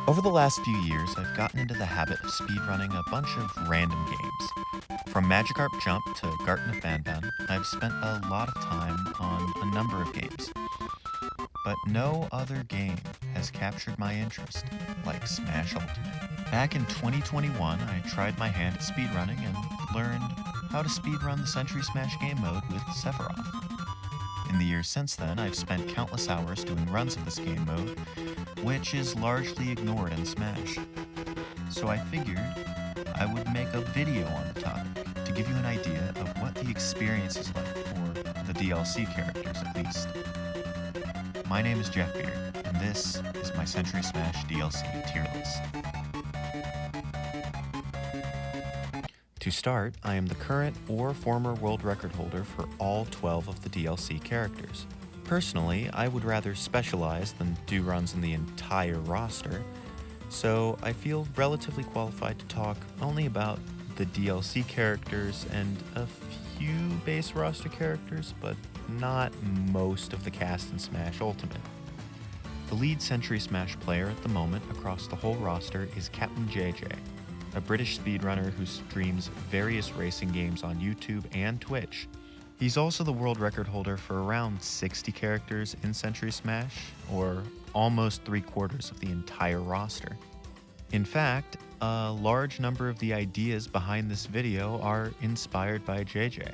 Over the last few years, I've gotten into the habit of speedrunning a bunch of random games. From Magikarp Jump to Garten of Banban, I've spent a lot of time on a number of games. But no other game has captured my interest like Smash Ultimate. Back in 2021, I tried my hand at speedrunning and learned how to speedrun the Century Smash game mode with Sephiroth. In the years since then, I've spent countless hours doing runs of this game mode, which is largely ignored in Smash. So I figured I would make a video on the topic to give you an idea of what the experience is like for the DLC characters at least. My name is Jeff Beard, and this is my Century Smash DLC tier list. To start, I am the current or former world record holder for all 12 of the DLC characters. Personally, I would rather specialize than do runs in the entire roster, so I feel relatively qualified to talk only about the DLC characters and a few base roster characters, but not most of the cast in Smash Ultimate. The lead Century Smash player at the moment across the whole roster is Captain JJ, a British speedrunner who streams various racing games on YouTube and Twitch. He's also the world record holder for around 60 characters in Century Smash, or almost 3/4 of the entire roster. In fact, a large number of the ideas behind this video are inspired by JJ.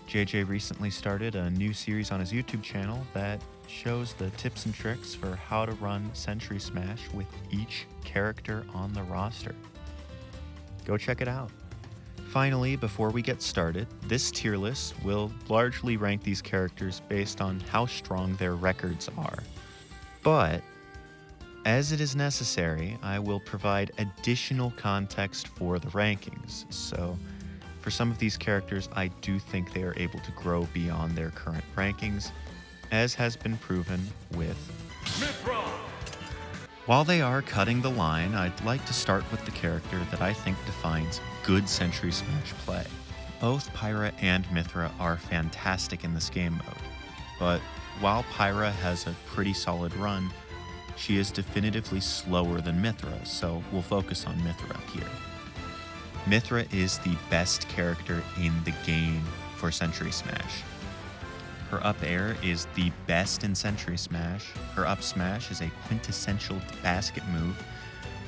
JJ recently started a new series on his YouTube channel that shows the tips and tricks for how to run Century Smash with each character on the roster. Go check it out. Finally, before we get started, this tier list will largely rank these characters based on how strong their records are. But, as it is necessary, I will provide additional context for the rankings. So, for some of these characters, I do think they are able to grow beyond their current rankings, as has been proven with Mythra. While they are cutting the line, I'd like to start with the character that I think defines good Century Smash play. Both Pyra and Mythra are fantastic in this game mode, but while Pyra has a pretty solid run, she is definitively slower than Mythra, so we'll focus on Mythra here. Mythra is the best character in the game for Century Smash. Her up air is the best in Century Smash, her up smash is a quintessential basket move,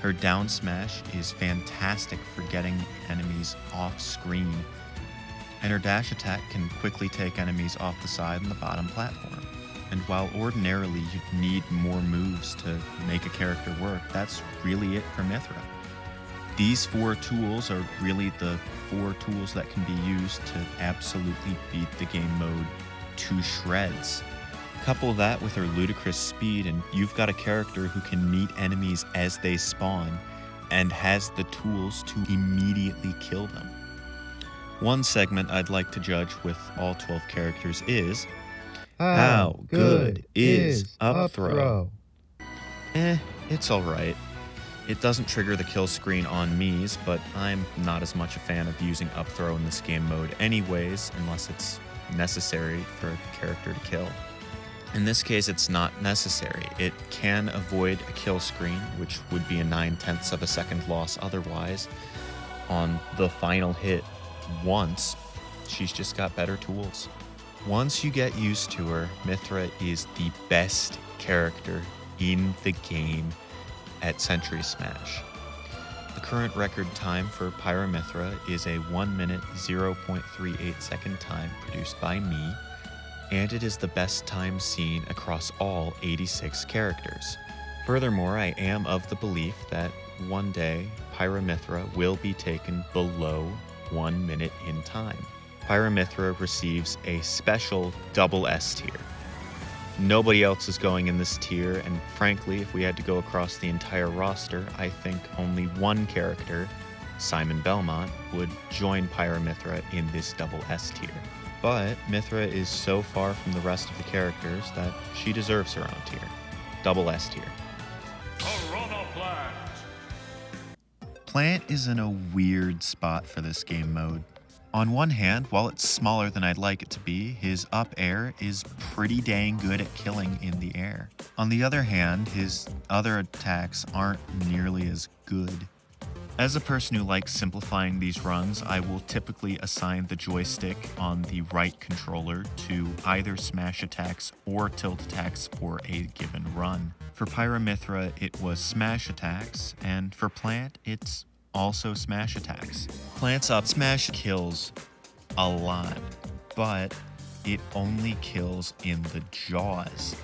her down smash is fantastic for getting enemies off screen, and her dash attack can quickly take enemies off the side and the bottom platform. And while ordinarily you'd need more moves to make a character work, that's really it for Mythra. These 4 tools are really the 4 tools that can be used to absolutely beat the game mode to shreds. Couple that with her ludicrous speed and you've got a character who can meet enemies as they spawn and has the tools to immediately kill them. One segment I'd like to judge with all 12 characters is how good is up throw? It's alright. It doesn't trigger the kill screen on me's, but I'm not as much a fan of using up throw in this game mode anyways, unless it's necessary for a character to kill. In this case, it's not necessary. It can avoid a kill screen, which would be a 9/10 of a second loss otherwise. On the final hit once, she's just got better tools. Once you get used to her, Mythra is the best character in the game at Century Smash. The current record time for Pyra Mythra is a 1 minute 0.38 second time produced by me, and it is the best time seen across all 86 characters. Furthermore, I am of the belief that one day Pyra Mythra will be taken below 1 minute in time. Pyra Mythra receives a special double S tier. Nobody else is going in this tier, and frankly, if we had to go across the entire roster, I think only one character, Simon Belmont, would join Pyra Mythra in this double S tier. But Mythra is so far from the rest of the characters that she deserves her own tier. Double S tier. Plant is in a weird spot for this game mode. On one hand, while it's smaller than I'd like it to be, his up air is pretty dang good at killing in the air. On the other hand, his other attacks aren't nearly as good. As a person who likes simplifying these runs, I will typically assign the joystick on the right controller to either smash attacks or tilt attacks for a given run. For Pyra Mythra, it was smash attacks, and for Plant, it's also smash attacks. Plant's up smash kills a lot, but it only kills in the jaws.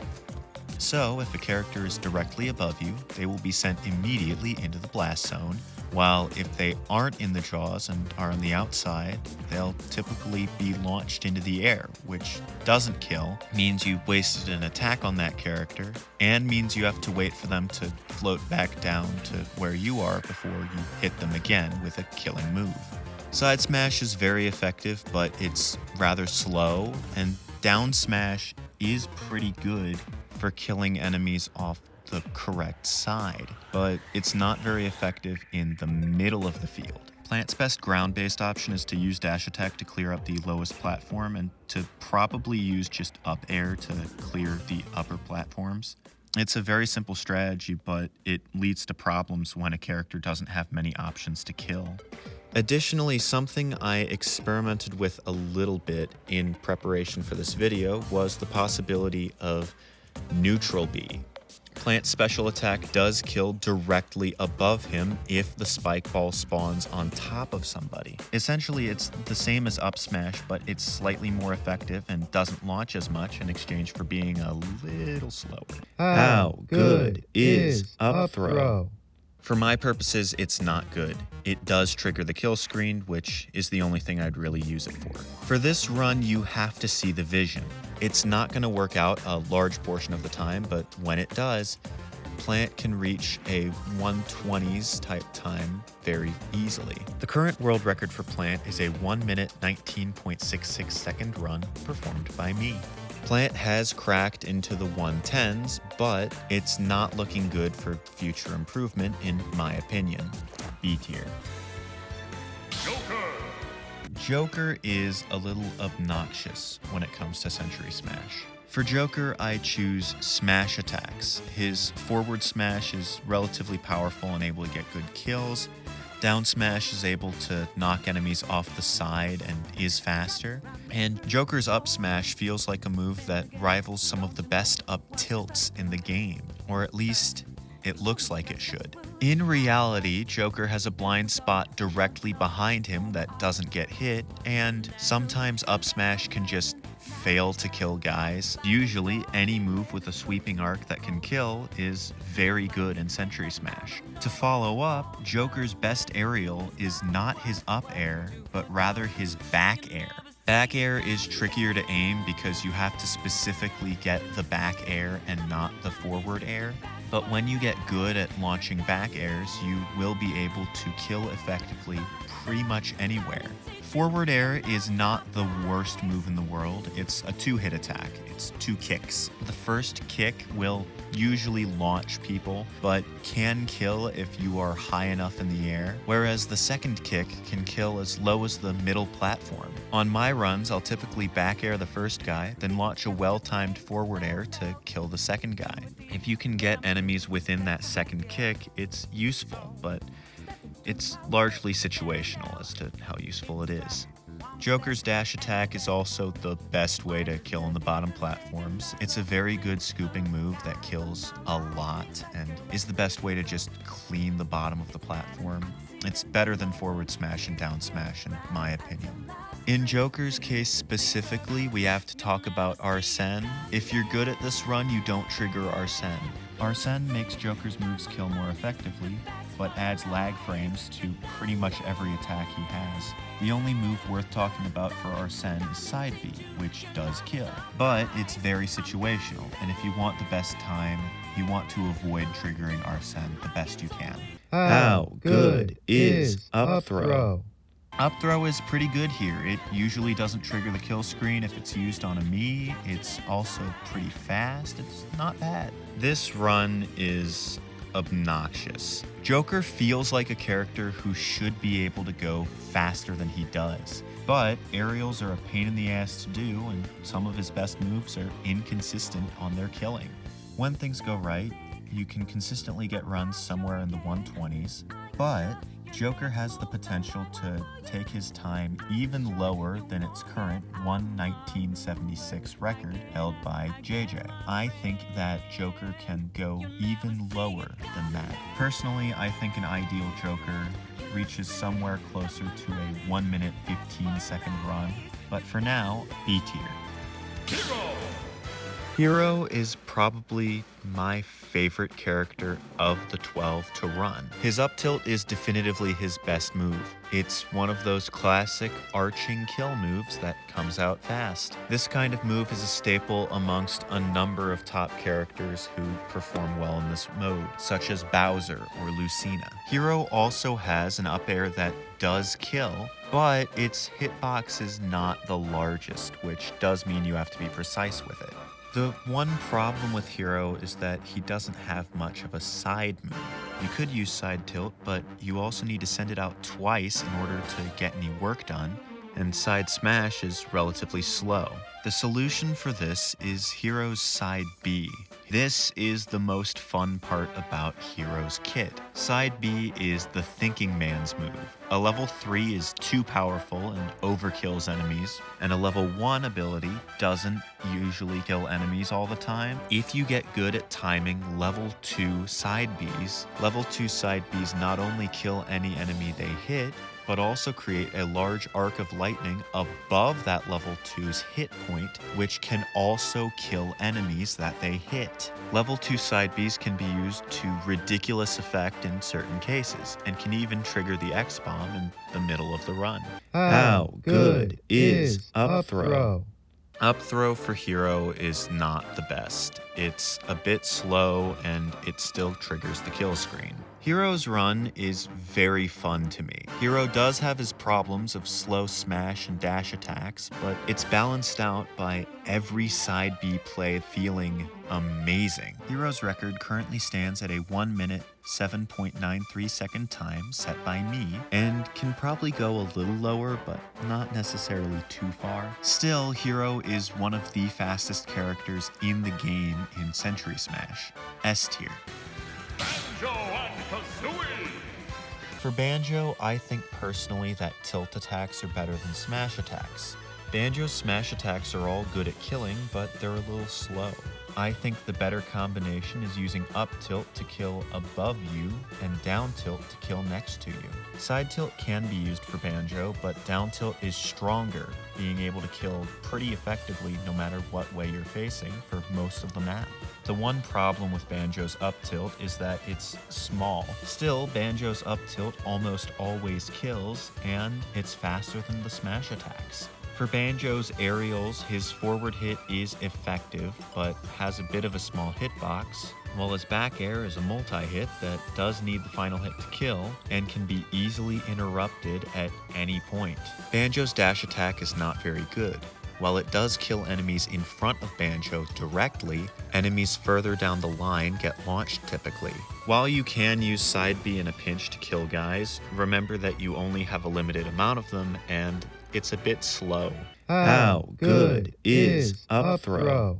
So if a character is directly above you, they will be sent immediately into the blast zone, while if they aren't in the jaws and are on the outside, they'll typically be launched into the air, which doesn't kill, means you wasted an attack on that character, and means you have to wait for them to float back down to where you are before you hit them again with a killing move. Side smash is very effective, but it's rather slow, and down smash is pretty good for killing enemies off the correct side, but it's not very effective in the middle of the field. Plant's best ground-based option is to use dash attack to clear up the lowest platform and to probably use just up air to clear the upper platforms. It's a very simple strategy, but it leads to problems when a character doesn't have many options to kill. Additionally, something I experimented with a little bit in preparation for this video was the possibility of neutral B. Plant's special attack does kill directly above him if the spike ball spawns on top of somebody. Essentially, it's the same as up smash, but it's slightly more effective and doesn't launch as much in exchange for being a little slower. How good is up throw? For my purposes, it's not good. It does trigger the kill screen, which is the only thing I'd really use it for. For this run, you have to see the vision. It's not going to work out a large portion of the time, but when it does, Plant can reach a 120s type time very easily. The current world record for Plant is a 1 minute 19.66 second run performed by me. Plant has cracked into the 110s, but it's not looking good for future improvement in my opinion. B tier. Joker is a little obnoxious when it comes to Century Smash. For Joker, I choose smash attacks. His forward smash is relatively powerful and able to get good kills. Down smash is able to knock enemies off the side and is faster. And Joker's up smash feels like a move that rivals some of the best up tilts in the game, or at least it looks like it should. In reality, Joker has a blind spot directly behind him that doesn't get hit, and sometimes up smash can just fail to kill guys. Usually, any move with a sweeping arc that can kill is very good in Century Smash. To follow up, Joker's best aerial is not his up air, but rather his back air. Back air is trickier to aim because you have to specifically get the back air and not the forward air. But when you get good at launching back airs, you will be able to kill effectively pretty much anywhere. Forward air is not the worst move in the world. It's a 2-hit attack. It's 2 kicks. The first kick will usually launch people, but can kill if you are high enough in the air, whereas the second kick can kill as low as the middle platform. On my runs, I'll typically back air the first guy, then launch a well-timed forward air to kill the second guy. If you can get enemies within that second kick, it's useful, but it's largely situational as to how useful it is. Joker's dash attack is also the best way to kill on the bottom platforms. It's a very good scooping move that kills a lot and is the best way to just clean the bottom of the platform. It's better than forward smash and down smash in my opinion. In Joker's case specifically, we have to talk about Arsene. If you're good at this run, you don't trigger Arsene. Arsene makes Joker's moves kill more effectively, but adds lag frames to pretty much every attack he has. The only move worth talking about for Arsene is Side B, which does kill. But it's very situational, and if you want the best time, you want to avoid triggering Arsene the best you can. How good is up throw? Up throw is pretty good here. It usually doesn't trigger the kill screen if it's used on a me. It's also pretty fast. It's not bad. This run is obnoxious. Joker feels like a character who should be able to go faster than he does. But aerials are a pain in the ass to do, and some of his best moves are inconsistent on their killing. When things go right, you can consistently get runs somewhere in the 120s, but Joker has the potential to take his time even lower than its current 1:19:76 record held by JJ. I think that Joker can go even lower than that. Personally, I think an ideal Joker reaches somewhere closer to a 1 minute 15-second run, but for now, B tier. Hero is probably my favorite character of the 12 to run. His up tilt is definitively his best move. It's one of those classic arching kill moves that comes out fast. This kind of move is a staple amongst a number of top characters who perform well in this mode, such as Bowser or Lucina. Hero also has an up air that does kill, but its hitbox is not the largest, which does mean you have to be precise with it. The one problem with Hero is that he doesn't have much of a side move. You could use side tilt, but you also need to send it out twice in order to get any work done, and side smash is relatively slow. The solution for this is Hero's side B. This is the most fun part about Hero's kit. Side B is the thinking man's move. A level 3 is too powerful and overkills enemies, and a level 1 ability doesn't usually kill enemies all the time. If you get good at timing level 2 side Bs, level 2 side Bs not only kill any enemy they hit, but also create a large arc of lightning above that level 2's hit point, which can also kill enemies that they hit. Level 2 side Bs can be used to ridiculous effect in certain cases, and can even trigger the X-Bomb in the middle of the run. How good is up throw? Up throw for Hero is not the best. It's a bit slow and it still triggers the kill screen. Hero's run is very fun to me. Hero does have his problems of slow smash and dash attacks, but it's balanced out by every side B play feeling amazing. Hero's record currently stands at a 1 minute 7.93 second time set by me, and can probably go a little lower, but not necessarily too far. Still, Hero is one of the fastest characters in the game in Century Smash. S tier. Banjo and Kazuya! For Banjo, I think personally that tilt attacks are better than smash attacks. Banjo's smash attacks are all good at killing, but they're a little slow. I think the better combination is using up tilt to kill above you and down tilt to kill next to you. Side tilt can be used for Banjo, but down tilt is stronger, being able to kill pretty effectively no matter what way you're facing for most of the map. The one problem with Banjo's up tilt is that it's small. Still, Banjo's up tilt almost always kills, and it's faster than the smash attacks. For Banjo's aerials, his forward hit is effective, but has a bit of a small hitbox, while his back air is a multi-hit that does need the final hit to kill, and can be easily interrupted at any point. Banjo's dash attack is not very good. While it does kill enemies in front of Banjo directly, enemies further down the line get launched typically. While you can use side B in a pinch to kill guys, remember that you only have a limited amount of them, and it's a bit slow. How good is up throw?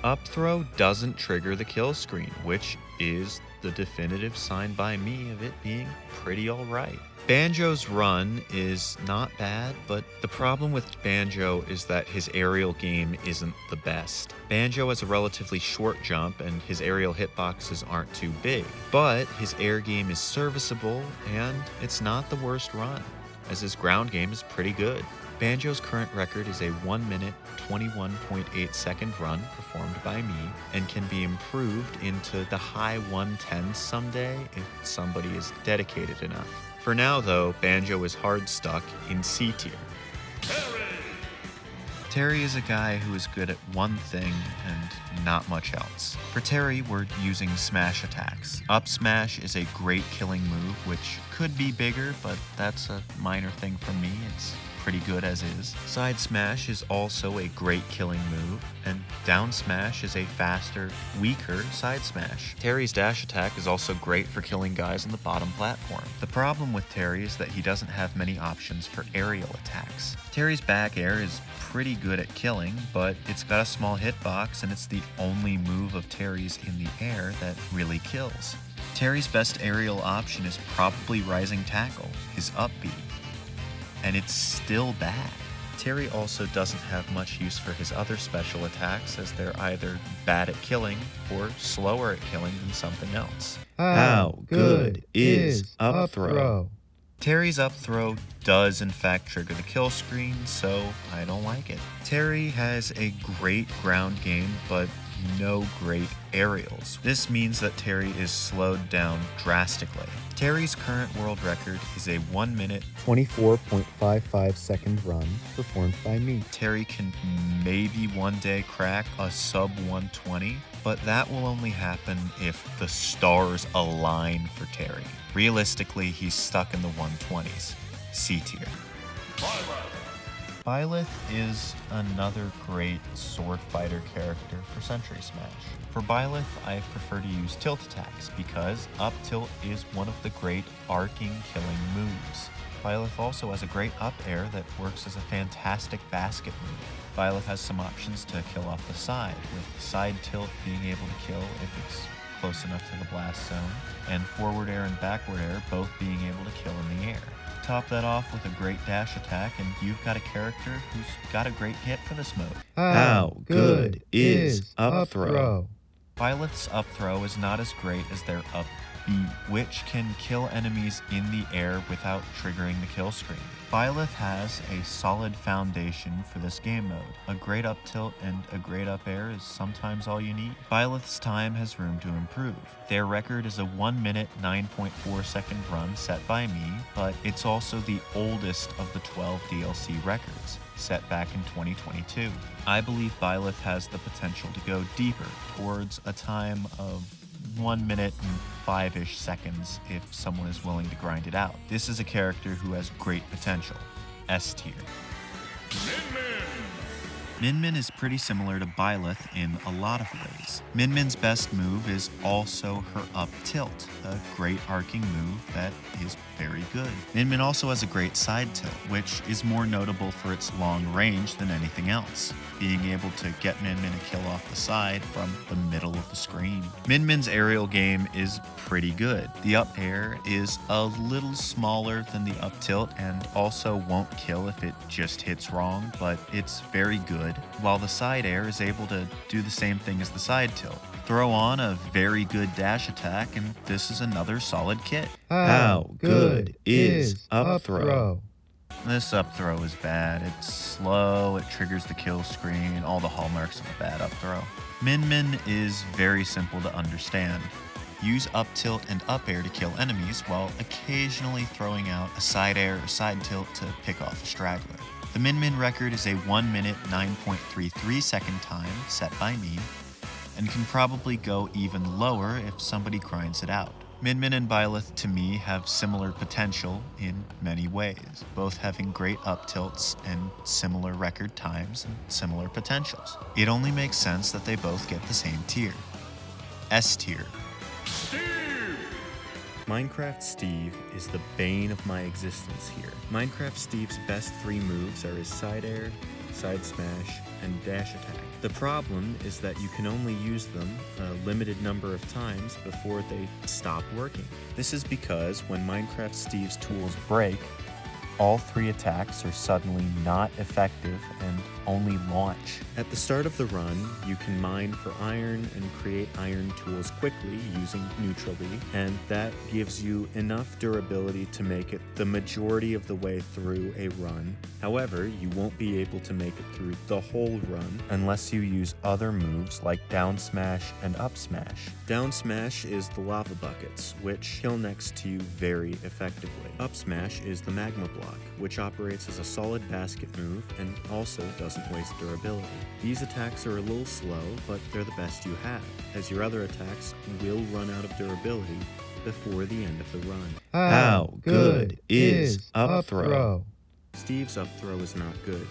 Up throw doesn't trigger the kill screen, which is the definitive sign by me of it being pretty alright. Banjo's run is not bad, but the problem with Banjo is that his aerial game isn't the best. Banjo has a relatively short jump and his aerial hitboxes aren't too big, but his air game is serviceable and it's not the worst run, as his ground game is pretty good. Banjo's current record is a 1 minute 21.8 second run performed by me, and can be improved into the high 110s someday if somebody is dedicated enough. For now though, Banjo is hard stuck in C tier. Terry is a guy who is good at one thing and not much else. For Terry, we're using smash attacks. Up smash is a great killing move, which could be bigger, but that's a minor thing for me. It's pretty good as is. Side smash is also a great killing move, and down smash is a faster, weaker side smash. Terry's dash attack is also great for killing guys on the bottom platform. The problem with Terry is that he doesn't have many options for aerial attacks. Terry's back air is pretty good at killing, but it's got a small hitbox and it's the only move of Terry's in the air that really kills. Terry's best aerial option is probably Rising Tackle, his up B, and it's still bad. Terry also doesn't have much use for his other special attacks, as they're either bad at killing or slower at killing than something else. How good is up throw? Terry's up throw does in fact trigger the kill screen, so I don't like it. Terry has a great ground game, but no great aerials. This means that Terry is slowed down drastically. Terry's current world record is a 1 minute 24.55 second run performed by me. Terry can maybe one day crack a sub 120, but that will only happen if the stars align for Terry. Realistically, he's stuck in the 120s. C tier. Byleth is another great sword fighter character for Century Smash. For Byleth, I prefer to use tilt attacks because up tilt is one of the great arcing killing moves. Byleth also has a great up air that works as a fantastic basket move. Byleth has some options to kill off the side, with side tilt being able to kill if it's close enough to the blast zone, and forward air and backward air both being able to kill in the air. Top that off with a great dash attack, and you've got a character who's got a great hit for this mode. How good is up throw? Byleth's up throw is not as great as their up B, which can kill enemies in the air without triggering the kill screen. Byleth has a solid foundation for this game mode. A great up tilt and a great up air is sometimes all you need. Byleth's time has room to improve. Their record is a 1 minute 9.4 second run set by me, but it's also the oldest of the 12 DLC records, set back in 2022. I believe Byleth has the potential to go deeper, towards a time of 1 minute and 5-ish seconds if someone is willing to grind it out. This is a character who has great potential. S tier. Min Min is pretty similar to Byleth in a lot of ways. Min Min's best move is also her up tilt, a great arcing move that is very good. Min Min also has a great side tilt, which is more notable for its long range than anything else, being able to get Min Min a kill off the side from the middle of the screen. Min Min's aerial game is pretty good. The up air is a little smaller than the up tilt and also won't kill if it just hits wrong, but it's very good, while the side air is able to do the same thing as the side tilt. Throw on a very good dash attack, and this is another solid kit. How good is up throw? This up throw is bad. It's slow, it triggers the kill screen, all the hallmarks of a bad up throw. Min Min is very simple to understand. Use up tilt and up air to kill enemies while occasionally throwing out a side air or side tilt to pick off a straggler. The Min Min record is a 1 minute 9.33 second time set by me, and can probably go even lower if somebody grinds it out. Min Min and Byleth to me have similar potential in many ways, both having great up tilts and similar record times and similar potentials. It only makes sense that they both get the same tier. S tier. Minecraft Steve is the bane of my existence here. Minecraft Steve's best 3 moves are his side air, side smash, and dash attack. The problem is that you can only use them a limited number of times before they stop working. This is because when Minecraft Steve's tools break, all 3 attacks are suddenly not effective and only launch. At the start of the run, you can mine for iron and create iron tools quickly using neutrally, and that gives you enough durability to make it the majority of the way through a run. However, you won't be able to make it through the whole run unless you use other moves like down smash and up smash. Down smash is the lava buckets, which kill next to you very effectively. Up smash is the magma block, which operates as a solid basket move and also doesn't waste durability. These attacks are a little slow, but they're the best you have, as your other attacks will run out of durability before the end of the run. How good is up throw? Steve's up throw is not good.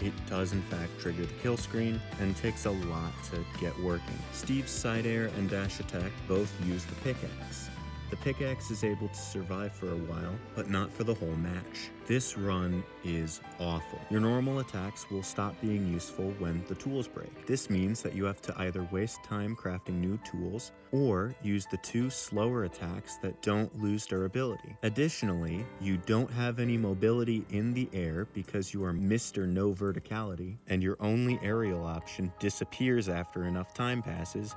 It does in fact trigger the kill screen and takes a lot to get working. Steve's side air and dash attack both use the pickaxe. The pickaxe is able to survive for a while, but not for the whole match. This run is awful. Your normal attacks will stop being useful when the tools break. This means that you have to either waste time crafting new tools or use the 2 slower attacks that don't lose durability. Additionally, you don't have any mobility in the air because you are Mr. No Verticality, and your only aerial option disappears after enough time passes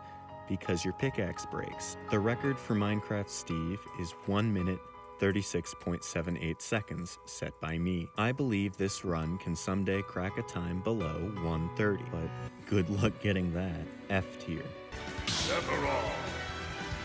because your pickaxe breaks. The record for Minecraft Steve is 1 minute 36.78 seconds, set by me. I believe this run can someday crack a time below 1:30, but good luck getting that. F tier. Sephiroth.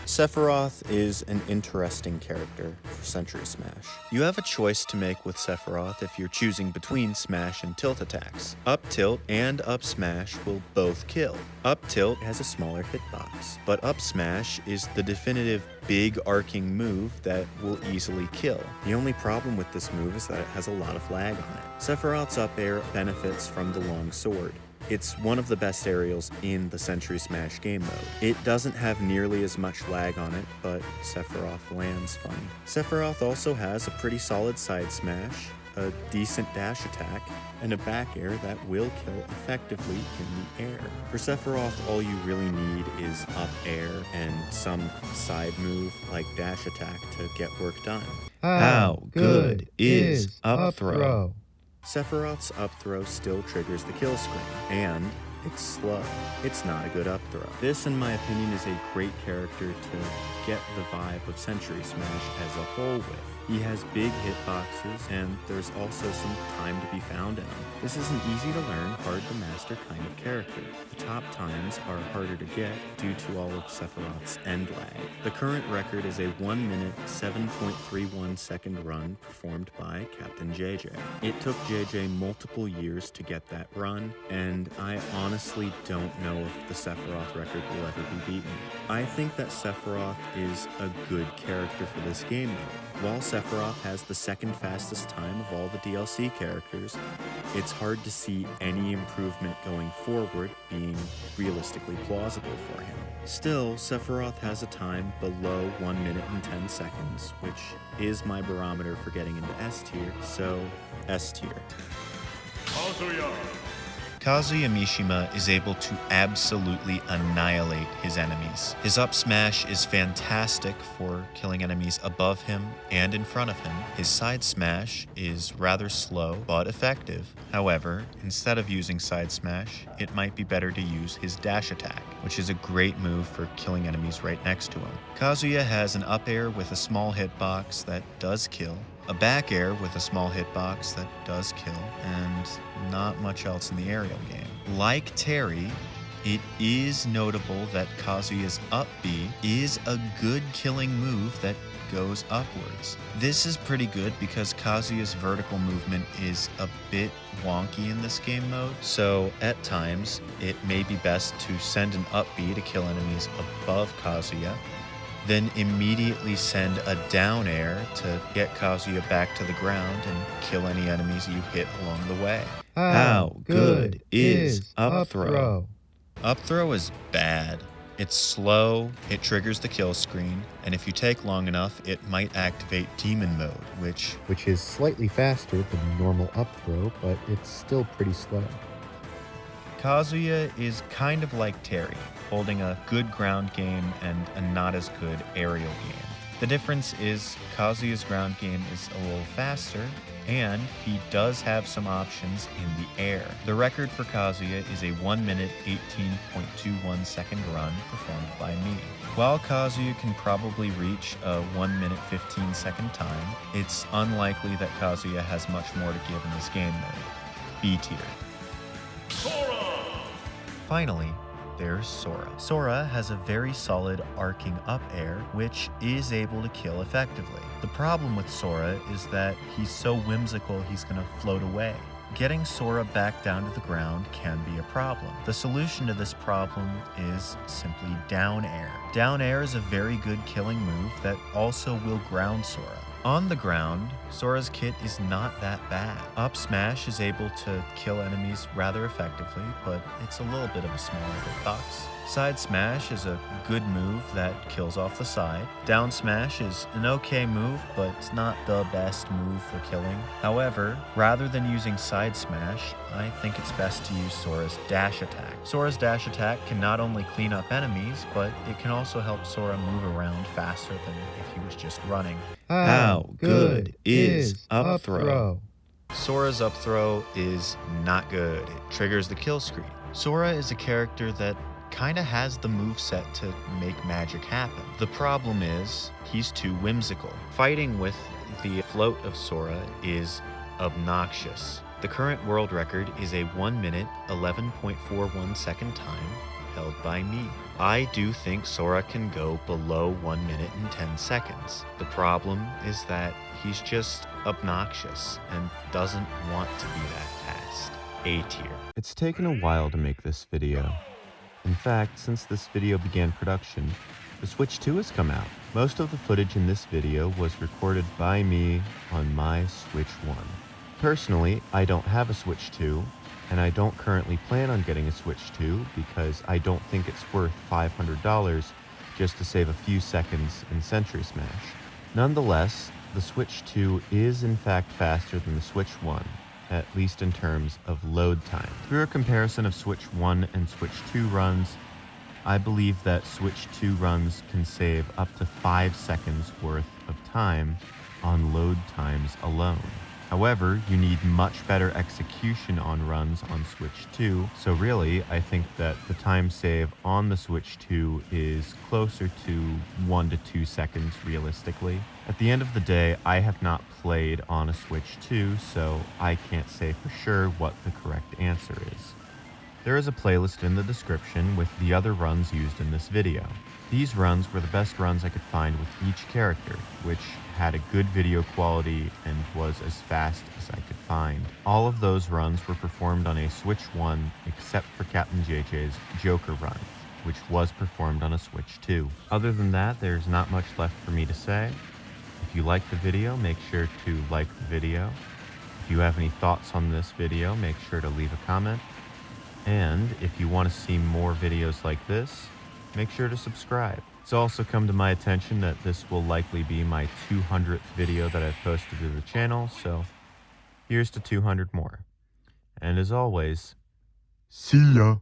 Sephiroth is an interesting character for Century Smash. You have a choice to make with Sephiroth if you're choosing between smash and tilt attacks. Up tilt and up smash will both kill. Up tilt has a smaller hitbox, but up smash is the definitive big arcing move that will easily kill. The only problem with this move is that it has a lot of lag on it. Sephiroth's up air benefits from the long sword. It's one of the best aerials in the Century Smash game mode. It doesn't have nearly as much lag on it, but Sephiroth lands funny. Sephiroth also has a pretty solid side smash, a decent dash attack, and a back air that will kill effectively in the air. For Sephiroth, all you really need is up air and some side move like dash attack to get work done. How good is up throw? Sephiroth's up throw still triggers the kill screen, and it's slow. It's not a good up throw. This, in my opinion, is a great character to get the vibe of Century Smash as a whole with. He has big hitboxes, and there's also some time to be found in him. This is an easy to learn, hard to master kind of character. The top times are harder to get due to all of Sephiroth's end lag. The current record is a 1 minute 7.31 second run performed by Captain JJ. It took JJ multiple years to get that run, and I honestly don't know if the Sephiroth record will ever be beaten. I think that Sephiroth is a good character for this game mode. While Sephiroth has the second fastest time of all the DLC characters, it's hard to see any improvement going forward being realistically plausible for him. Still, Sephiroth has a time below 1 minute and 10 seconds, which is my barometer for getting into S tier, so S tier. Kazuya. Kazuya Mishima is able to absolutely annihilate his enemies. His up smash is fantastic for killing enemies above him and in front of him. His side smash is rather slow but effective. However, instead of using side smash, it might be better to use his dash attack, which is a great move for killing enemies right next to him. Kazuya has an up air with a small hitbox that does kill, a back air with a small hitbox that does kill, and not much else in the aerial game. Like Terry, it is notable that Kazuya's up B is a good killing move that goes upwards. This is pretty good because Kazuya's vertical movement is a bit wonky in this game mode, so at times it may be best to send an up B to kill enemies above Kazuya, then immediately send a down air to get Kazuya back to the ground and kill any enemies you hit along the way. How good is up throw? Up throw is bad. It's slow, it triggers the kill screen, and if you take long enough, it might activate demon mode, which is slightly faster than normal up throw, but it's still pretty slow. Kazuya is kind of like Terry, holding a good ground game and a not as good aerial game. The difference is Kazuya's ground game is a little faster, and he does have some options in the air. The record for Kazuya is a 1 minute 18.21 second run performed by me. While Kazuya can probably reach a 1 minute 15 second time, it's unlikely that Kazuya has much more to give in this game mode. B tier. Sora. Finally, there's Sora. Sora has a very solid arcing up air, which is able to kill effectively. The problem with Sora is that he's so whimsical he's gonna float away. Getting Sora back down to the ground can be a problem. The solution to this problem is simply down air. Down air is a very good killing move that also will ground Sora. On the ground, Sora's kit is not that bad. Up smash is able to kill enemies rather effectively, but it's a little bit of a smaller hitbox. Side smash is a good move that kills off the side. Down smash is an okay move, but it's not the best move for killing. However, rather than using side smash, I think it's best to use Sora's dash attack. Sora's dash attack can not only clean up enemies, but it can also help Sora move around faster than if he was just running. How good is up throw? Sora's up throw is not good. It triggers the kill screen. Sora is a character that kinda has the moveset to make magic happen. The problem is, he's too whimsical. Fighting with the float of Sora is obnoxious. The current world record is a 1 minute, 11.41 second time held by me. I do think Sora can go below 1 minute and 10 seconds. The problem is that he's just obnoxious and doesn't want to be that fast. A tier. It's taken a while to make this video. In fact, since this video began production, the Switch 2 has come out. Most of the footage in this video was recorded by me on my Switch 1. Personally, I don't have a Switch 2, and I don't currently plan on getting a Switch 2 because I don't think it's worth $500 just to save a few seconds in Century Smash. Nonetheless, the Switch 2 is in fact faster than the Switch 1, at least in terms of load time. Through a comparison of Switch 1 and Switch 2 runs, I believe that Switch 2 runs can save up to 5 seconds worth of time on load times alone. However, you need much better execution on runs on Switch 2, so really, I think that the time save on the Switch 2 is closer to 1 to 2 seconds realistically. At the end of the day, I have not played on a Switch 2, so I can't say for sure what the correct answer is. There is a playlist in the description with the other runs used in this video. These runs were the best runs I could find with each character, which had a good video quality and was as fast as I could find. All of those runs were performed on a Switch 1 except for Captain JJ's Joker run, which was performed on a Switch 2. Other than that, there's not much left for me to say. If you liked the video, make sure to like the video. If you have any thoughts on this video, make sure to leave a comment. And if you want to see more videos like this, make sure to subscribe. It's also come to my attention that this will likely be my 200th video that I've posted to the channel, so here's to 200 more. And as always, see ya!